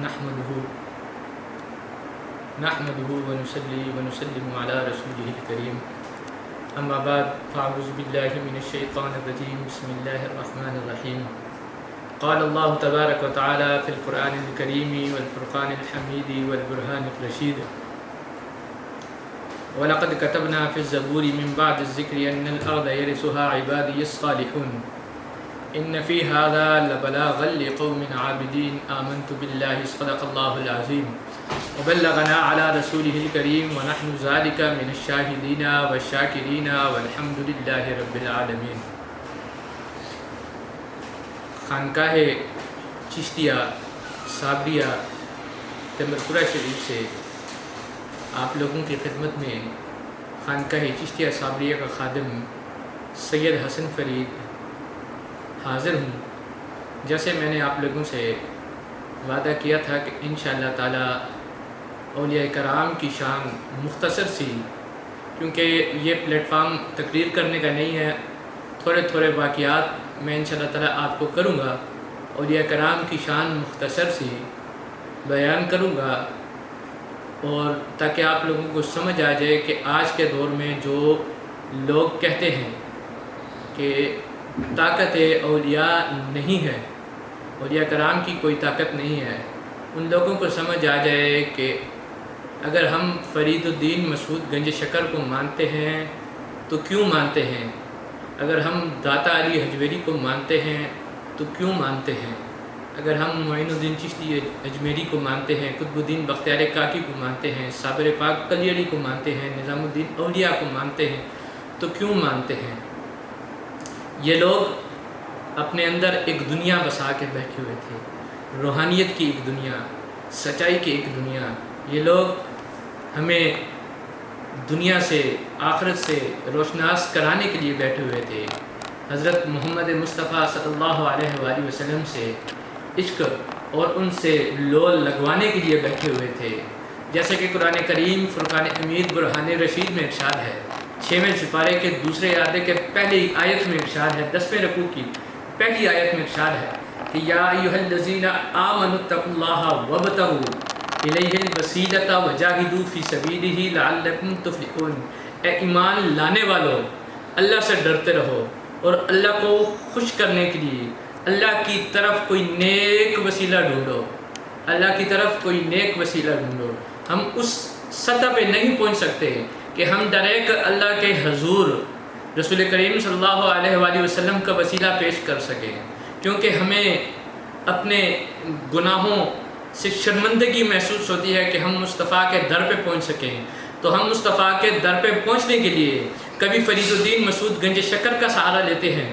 نحمده ونصلي ونسلم على رسوله الكريم اما بعد فاعوذ بالله من الشيطان الرجيم بسم الله الرحمن الرحيم قال الله تبارك وتعالى في القرآن الكريم والفرقان الحميد والبرهان الرشيد ولقد كتبنا في الزبور من بعد الذكر أن الأرض يرثها عبادي الصالحون إن في هذا لبلاغا لقوم عابدين آمنت بالله صدق الله العظيم وبلغنا على رسوله الكريم ونحن ذلك من الشاهدين والشاكرين والحمد لله رب العالمين۔ خانقاہ چشتیہ صابریہ تمرپورہ شریف سے آپ لوگوں کی خدمت میں خانقاہ چشتیہ صابریہ کا خادم سید حسن فرید حاضر ہوں۔ جیسے میں نے آپ لوگوں سے وعدہ کیا تھا کہ انشاءاللہ تعالی اولیاء کرام کی شان مختصر سی، کیونکہ یہ پلیٹ فارم تقریر کرنے کا نہیں ہے، تھوڑے واقعات میں انشاءاللہ تعالی آپ کو کروں گا، اولیاء کرام کی شان مختصر سی بیان کروں گا، اور تاکہ آپ لوگوں کو سمجھ آ جائے کہ آج کے دور میں جو لوگ کہتے ہیں کہ طاقت اولیاء نہیں ہے، اولیاء کرام کی کوئی طاقت نہیں ہے، ان لوگوں کو سمجھ آ جائے کہ اگر ہم فرید الدین مسعود گنج شکر کو مانتے ہیں تو کیوں مانتے ہیں، اگر ہم داتا علی حجویری کو مانتے ہیں تو کیوں مانتے ہیں، اگر ہم معین الدین چشتی اجمیری کو مانتے ہیں، قطب الدین بختیار کاکی کو مانتے ہیں، صابر پاک کلیری کو مانتے ہیں، نظام الدین اولیاء کو مانتے ہیں تو کیوں مانتے ہیں۔ یہ لوگ اپنے اندر ایک دنیا بسا کے بیٹھے ہوئے تھے، روحانیت کی ایک دنیا، سچائی کی ایک دنیا۔ یہ لوگ ہمیں دنیا سے آخرت سے روشناس کرانے کے لیے بیٹھے ہوئے تھے، حضرت محمد مصطفیٰ صلی اللہ علیہ وآلہ وسلم سے عشق اور ان سے لول لگوانے کے لیے بیٹھے ہوئے تھے۔ جیسے کہ قرآن کریم فرقان حمید برہان رشید میں ارشاد ہے، 6ویں سپارے کے دوسرے اعادے کے پہلی آیت میں ارشاد ہے، 10ویں رکوع کی پہلی آیت میں ارشاد ہے کہ یا ایھا الذین آمنوا اتقوا اللہ وابتغوا الیہ الوسیلۃ وجاہدوا فی سبیلہ لعلکم تفلحون۔ اے ایمان لانے والو، اللہ سے ڈرتے رہو اور اللہ کو خوش کرنے کے لیے اللہ کی طرف کوئی نیک وسیلہ ڈھونڈو، اللہ کی طرف کوئی نیک وسیلہ ڈھونڈو۔ ہم اس سطح پہ نہیں پہنچ سکتے کہ ہم ڈائریکٹ اللہ کے حضور رسول کریم صلی اللہ علیہ وآلہ وسلم کا وسیلہ پیش کر سکیں، کیونکہ ہمیں اپنے گناہوں سے شرمندگی محسوس ہوتی ہے کہ ہم مصطفیٰ کے در پہ پہنچ سکیں۔ تو ہم مصطفیٰ کے در پہ پہنچنے کے لیے کبھی فرید الدین مسعود گنج شکر کا سہارا لیتے ہیں،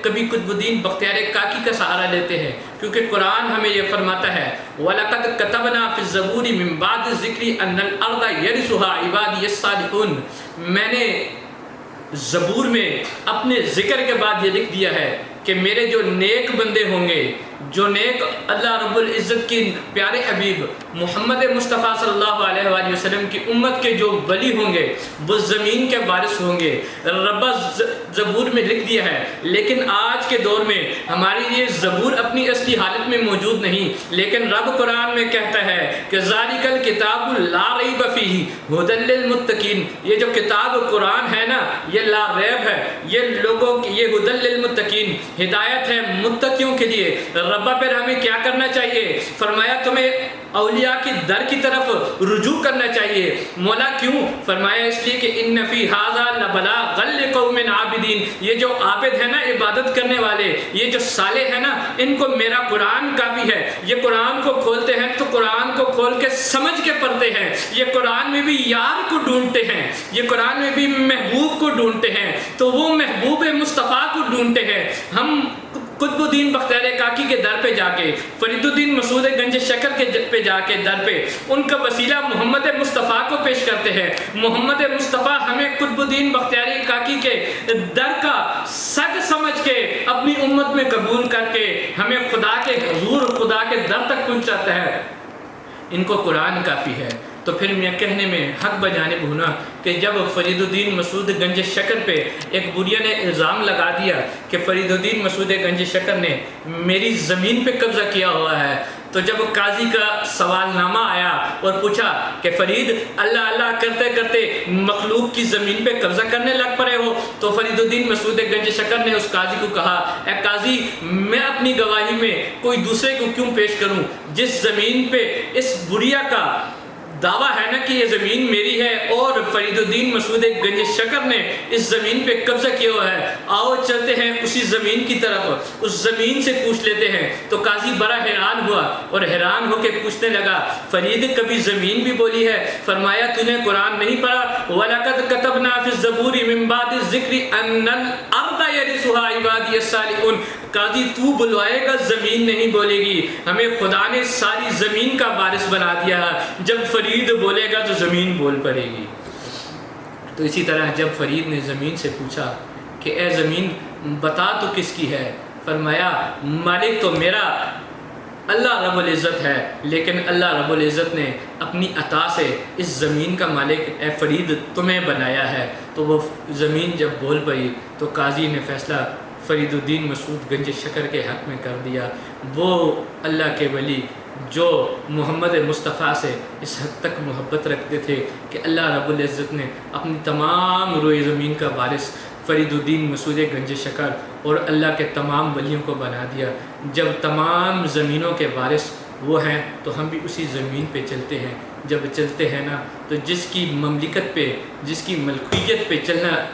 کبھی قطب الدین بختیار کاکی کا سہارا لیتے ہیں، کیونکہ قرآن ہمیں یہ فرماتا ہے وَلَقَدْ كَتَبْنَا فِي الزَّبُورِ مِن بَعْدِ الذِّكْرِ أَنَّ الْأَرْضَ يَرِثُهَا عِبَادِيَ الصَّالِحُونَ۔ میں نے زبور میں اپنے ذکر کے بعد یہ لکھ دیا ہے کہ میرے جو نیک بندے ہوں گے، جو نیک اللہ رب العزت کی پیارے حبیب محمد مصطفیٰ صلی اللہ علیہ وآلہ وسلم کی امت کے جو ولی ہوں گے وہ زمین کے وارث ہوں گے، رب زبور میں لکھ دیا ہے۔ لیکن آج کے دور میں ہماری یہ زبور اپنی اصلی حالت میں موجود نہیں، لیکن رب قرآن میں کہتا ہے کہ ذالک الکتاب لا ریب فیہ ھدی للمتقین۔ یہ جو کتاب قرآن ہے نا، یہ لا ریب ہے، یہ لوگوں کی یہ ھدی للمتقین، ہدایت ہے متقیوں کے لیے۔ ربا پھر ہمیں کیا کرنا چاہیے؟ فرمایا تمہیں اولیاء کی در کی طرف رجوع کرنا چاہیے۔ مولا کیوں؟ فرمایا اس لیے کہ ان فی ھذا لبلاغا لقوم عابدین۔ یہ جو عابد ہے نا، عبادت کرنے والے، یہ جو صالح ہے نا، ان کو میرا قرآن کافی ہے۔ یہ قرآن کو کھولتے ہیں تو قرآن کو کھول کے سمجھ کے پڑھتے ہیں، یہ قرآن میں بھی یار کو ڈھونڈتے ہیں، یہ قرآن میں بھی محبوب کو ڈھونڈتے ہیں، تو وہ محبوب مصطفیٰ کو ڈھونڈتے ہیں۔ ہم قطب الدین بختیار کاکی کے در پہ جا کے، فرید الدین مسعود گنج شکر کے پہ جا کے در پہ ان کا وسیلہ محمد مصطفیٰ کو پیش کرتے ہیں۔ محمد مصطفیٰ ہمیں قطب الدین بختیار کاکی کے در کا سگ سمجھ کے اپنی امت میں قبول کر کے ہمیں خدا کے حضور، خدا کے در تک پہنچاتا ہے۔ ان کو قرآن کافی ہے۔ تو پھر میں کہنے میں حق بجانب ہونا کہ جب فرید الدین مسعود گنج شکر پہ ایک بوریا نے الزام لگا دیا کہ فرید الدین مسعود گنج شکر نے میری زمین پہ قبضہ کیا ہوا ہے، تو جب قاضی کا سوال نامہ آیا اور پوچھا کہ فرید اللہ اللہ کرتے کرتے مخلوق کی زمین پہ قبضہ کرنے لگ پڑے ہو، تو فرید الدین مسعود گنج شکر نے اس قاضی کو کہا اے قاضی میں اپنی گواہی میں کوئی دوسرے کو کیوں پیش کروں؟ جس زمین پہ اس بڑھیا کا دعویٰ ہے نا کہ یہ زمین میری ہے اور فرید الدین مسعود گنج شکر نے اس زمین پہ قبضہ کیا ہوا ہے، آؤ چلتے ہیں اسی زمین کی طرف، اس زمین سے پوچھ لیتے ہیں۔ تو قاضی بڑا حیران ہوا اور حیران ہو کے پوچھنے لگا فرید کبھی زمین بھی بولی ہے؟ فرمایا تو نے قرآن نہیں پڑھا وَلَقَدْ كَتَبْنَا فِي الزَّبُورِ مِن بَعْدِ الذِّكْرِ أَنَّ الْأَرْضَ يَرِثُهَا عِبَادِيَ الصَّالِحُونَ۔ قاضی تو بلوائے گا زمین نہیں بولے گی، ہمیں خدا نے ساری زمین کا وارث بنا دیا ہے، جب فرید بولے گا تو زمین بول پڑے گی۔ تو اسی طرح جب فرید نے زمین سے پوچھا کہ اے زمین بتا تو کس کی ہے؟ فرمایا مالک تو میرا اللہ رب العزت ہے، لیکن اللہ رب العزت نے اپنی عطا سے اس زمین کا مالک اے فرید تمہیں بنایا ہے۔ تو وہ زمین جب بول پئی تو قاضی نے فیصلہ فرید الدین مسعود گنج شکر کے حق میں کر دیا۔ وہ اللہ کے ولی جو محمد مصطفیٰ سے اس حد تک محبت رکھتے تھے کہ اللہ رب العزت نے اپنی تمام روئے زمین کا وارث فرید الدین مسعود گنج شکر اور اللہ کے تمام ولیوں کو بنا دیا۔ جب تمام زمینوں کے وارث وہ ہیں تو ہم بھی اسی زمین پہ چلتے ہیں۔ جب چلتے ہیں نا تو جس کی مملکت پہ جس کی ملکیت پہ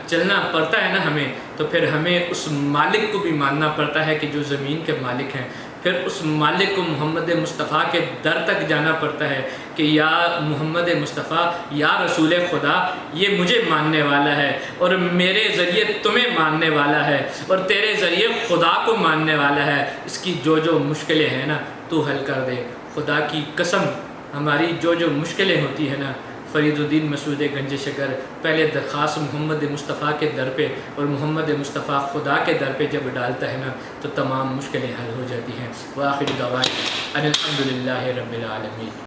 چلنا پڑتا ہے نا ہمیں، تو پھر ہمیں اس مالک کو بھی ماننا پڑتا ہے کہ جو زمین کے مالک ہیں۔ پھر اس مالک کو محمد مصطفیٰ کے در تک جانا پڑتا ہے کہ یا محمد مصطفیٰ یا رسول خدا یہ مجھے ماننے والا ہے اور میرے ذریعے تمہیں ماننے والا ہے اور تیرے ذریعے خدا کو ماننے والا ہے، اس کی جو مشکلیں ہیں نا تو حل کر دے۔ خدا کی قسم ہماری جو مشکلیں ہوتی ہیں نا، فرید الدین مسعود گنج شکر پہلے درخواست محمد مصطفیٰ کے در پہ اور محمد مصطفیٰ خدا کے در پہ جب ڈالتا ہے نا تو تمام مشکلیں حل ہو جاتی ہیں۔ وآخر دعوانا ان الحمد للہ رب العالمین۔